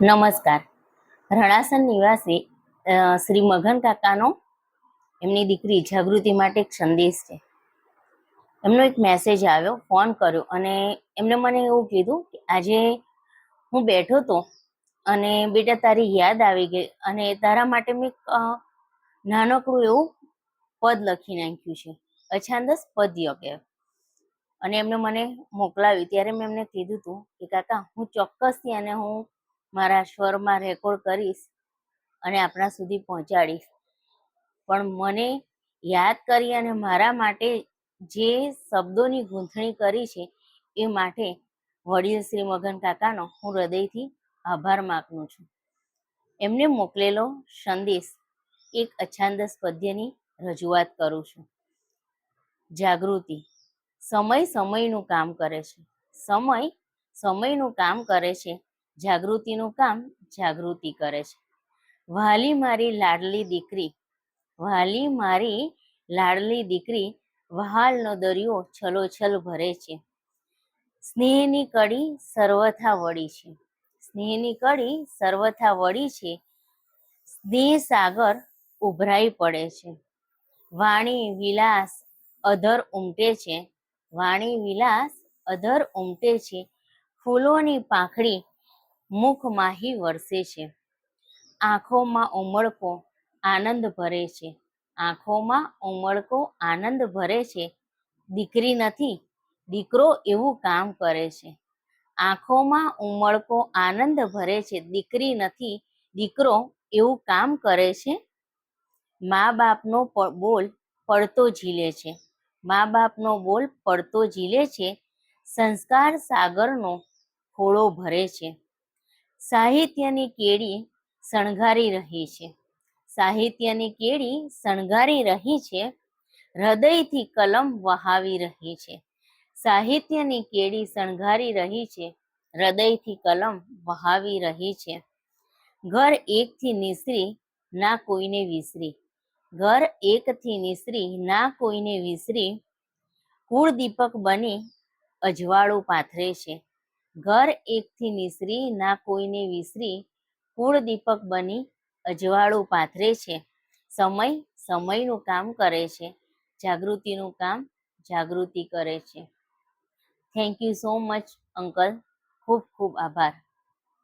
નમસ્કાર. રણાસન નિવાસી શ્રી મગન કાકાનો એમની દીકરી જાગૃતિ માટે એક સંદેશ છે. એમનો એક મેસેજ આવ્યો, ફોન કર્યો અને એમને મને એવું કીધું કે આજે હું બેઠો તો અને બેટા તારી યાદ આવી ગઈ અને તારા માટે મેં નાનકડું એવું પદ લખી નાખ્યું છે, અછાંદસ પદ્ય કે. અને એમને મને મોકલાવ્યું ત્યારે મેં એમને કીધું હતું કે કાકા હું ચોક્કસથી અને હું મારા સ્વરમાં રેકોર્ડ કરીશ અને આપણા સુધી પહોંચાડીશ. પણ મને યાદ કરી અને મારા માટે જે શબ્દોની ગૂંથણી કરી છે એ માટે વડીલ શ્રી મગન કાકાનો હું હૃદયથી આભાર માનું છું. એમને મોકલેલો સંદેશ એક અછાંદસ પદ્યની રજૂઆત કરું છું. જાગૃતિ. સમય સમયનું કામ કરે છે. સમય સમયનું કામ કરે છે. જાગૃતિનું કામ જાગૃતિ કરે છે. વહાલી મારી લાડલી દીકરી, વહાલી મારી લાડલી દીકરી, વહાલનો દરિયો છલોછલ ભરે છે. સ્નેહની કડી સર્વથા વળી છે, સ્નેહની કડી સર્વથા વળી છે. સ્નેહ સાગર ઉભરાઈ પડે છે. વાણી વિલાસ અધર ઉમટે છે, વાણી વિલાસ અધર ઉમટે છે. ફૂલોની પાંખડી મુખ માહી વરસે છે. આંખોમાં ઉમળકો આનંદ ભરે છે, આંખોમાં ઉમળકો આનંદ ભરે છે. દીકરી નથી દીકરો એવું કામ કરે છે. આંખોમાં ઉમળકો આનંદ ભરે છે. દીકરી નથી દીકરો એવું કામ કરે છે. મા બાપનો બોલ પડતો ઝીલે છે, મા બાપનો બોલ પડતો ઝીલે છે. સંસ્કાર સાગરનો ખોળો ભરે છે. સાહિત્યની કેડી શણગારી રહી છે, સાહિત્યની કેડી શણગારી રહી છે. હૃદયથી કલમ વહાવી રહી છે, સાહિત્યની કેડી શણગારી રહી છે. હૃદયથી કલમ વહાવી રહી છે. ઘર એકથી નિસરી ના કોઈને વિસરી, ઘર એકથી નિસરી ના કોઈને વિસરી. કુળ દીપક બની અજવાળું પાથરે છે, ઘર એકથી નિસરી ના કોઈને વિસરી. કુળ દીપક બની અજવાળું પાથરે છે. સમય સમયનું કામ કરે છે, જાગૃતિનું કામ જાગૃતિ કરે છે. Thank you so much uncle. ખૂબ ખૂબ આભાર.